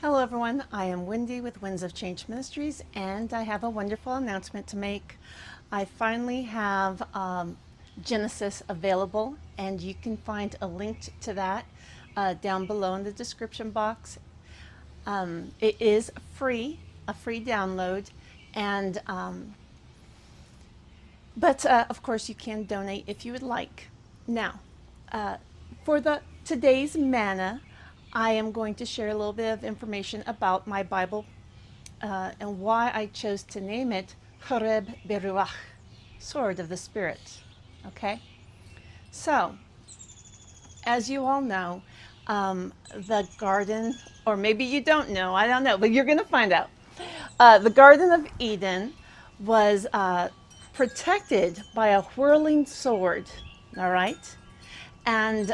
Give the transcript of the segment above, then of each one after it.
Hello everyone, I am Wendy with Winds of Change Ministries, and I have a wonderful announcement to make. I finally have Genesis available, and you can find a link to that down below in the description box. It is free, a free download, and but of course you can donate if you would like. Now, for today's manna, I am going to share a little bit of information about my Bible and why I chose to name it Horeb Beruach, Sword of the Spirit. Okay? So, as you all know, the garden, or maybe you don't know, I don't know, but you're going to find out. The Garden of Eden was protected by a whirling sword, all right? And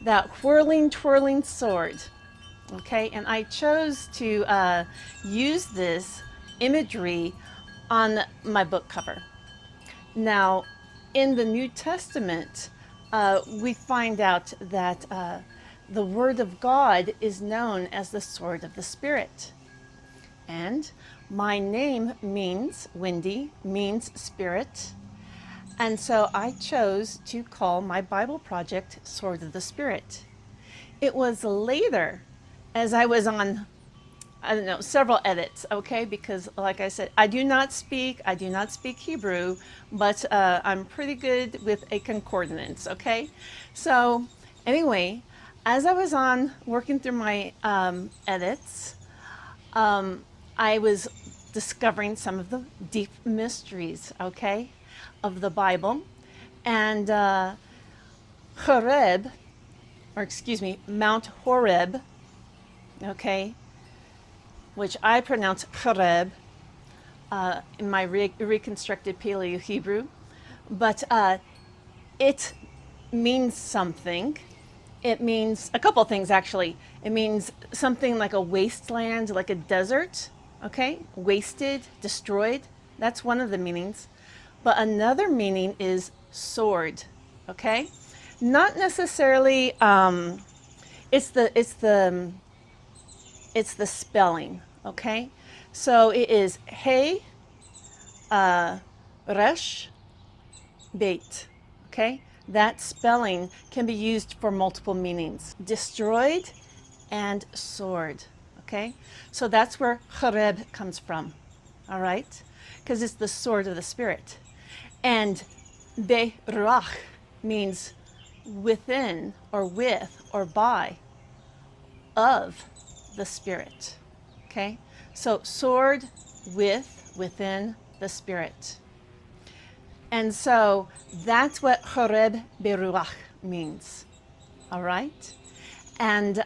that whirling, twirling sword. Okay, and I chose to use this imagery on my book cover. Now, in the New Testament, we find out that the Word of God is known as the sword of the Spirit. And my name means, Wendy, means spirit. And so I chose to call my Bible project Sword of the Spirit. It was later, as I was on, I don't know, several edits, okay? Because like I said, I do not speak Hebrew, but I'm pretty good with a concordance, okay? So anyway, as I was on working through my edits, I was discovering some of the deep mysteries, okay, of the Bible. And Horeb, or excuse me, Mount Horeb, okay, which I pronounce Horeb in my reconstructed Paleo Hebrew, but it means something. It means a couple things actually. It means something like a wasteland, like a desert, okay, wasted, destroyed. That's one of the meanings. But another meaning is sword, okay? Not necessarily. It's the spelling, okay? So it is Hey, Resh, Beit, okay? That spelling can be used for multiple meanings: destroyed and sword, okay? So that's where Horeb comes from, all right? Because it's the sword of the Spirit. And Beruach means within, or with, or by, of the Spirit. Okay? So sword with, within the Spirit. And so that's what Horeb Beruach means. All right? And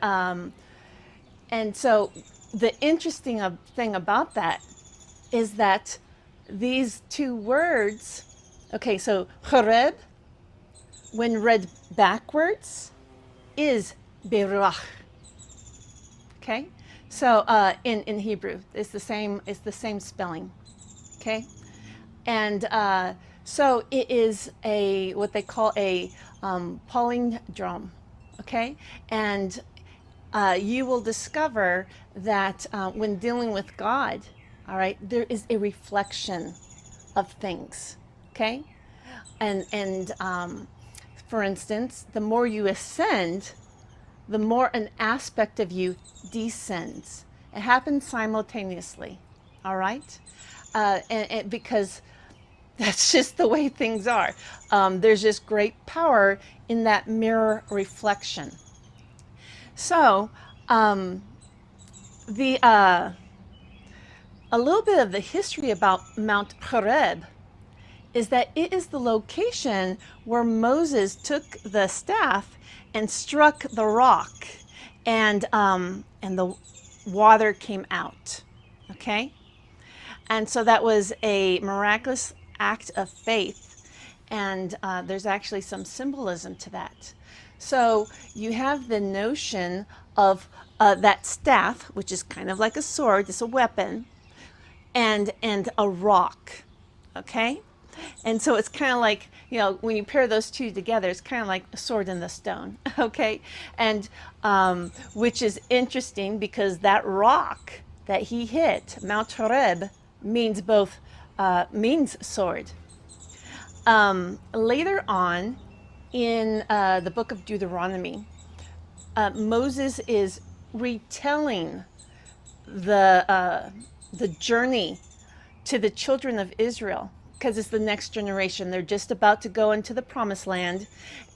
so the interesting thing about that is that these two words, okay, so Horeb, when read backwards, is Beruach. Okay, so in Hebrew, it's the same spelling. Okay, and so it is what they call a palindrome. Okay, and you will discover that when dealing with God, all right, there is a reflection of things. Okay, and for instance, the more you ascend, the more an aspect of you descends. It happens simultaneously, all right? And because that's just the way things are. There's just great power in that mirror reflection. So, a little bit of the history about Mount Horeb is that it is the location where Moses took the staff and struck the rock, and the water came out. Okay, and so that was a miraculous act of faith, and there's actually some symbolism to that. So you have the notion of that staff, which is kind of like a sword, it's a weapon, and a rock. Okay. And so it's kind of like, when you pair those two together, it's kind of like a sword and the stone, okay? And which is interesting because that rock that he hit, Mount Horeb, means both, means sword. Later on in the book of Deuteronomy, Moses is retelling the journey to the children of Israel because it's the next generation. They're just about to go into the promised land,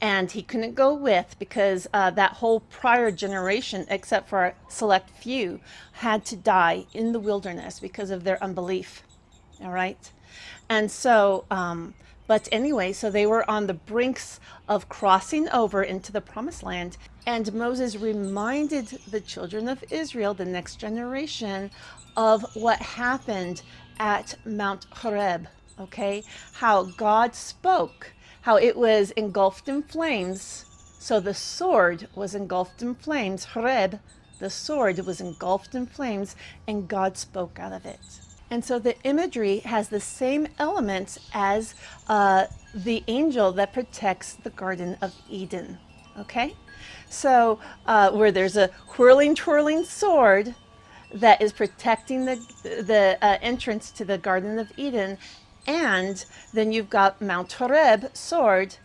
and he couldn't go with because that whole prior generation, except for a select few, had to die in the wilderness because of their unbelief. All right. And so, but anyway, so they were on the brinks of crossing over into the promised land. And Moses reminded the children of Israel, the next generation, of what happened at Mount Horeb, okay? How God spoke, how it was engulfed in flames. So the sword was engulfed in flames. Horeb, the sword, was engulfed in flames, and God spoke out of it. And so the imagery has the same elements as the angel that protects the Garden of Eden. Okay? So where there's a whirling, twirling sword that is protecting the entrance to the Garden of Eden, and then you've got Mount Horeb sword,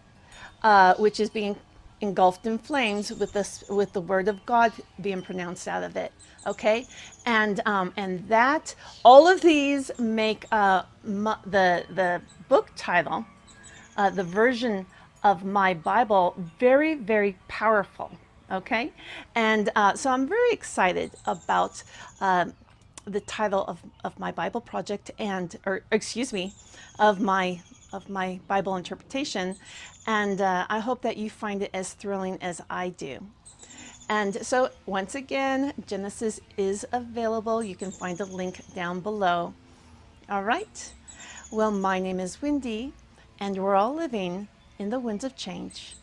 which is being engulfed in flames with the word of God being pronounced out of it. Okay, and that all of these make the book title, the version of my Bible, very, very powerful. Okay, and so I'm very excited about the title of my Bible project, or excuse me, of my Bible interpretation, and I hope that you find it as thrilling as I do. And so once again, Genesis is available. You can find a link down below. All right. Well, my name is Wendy, and we're all living in the winds of change.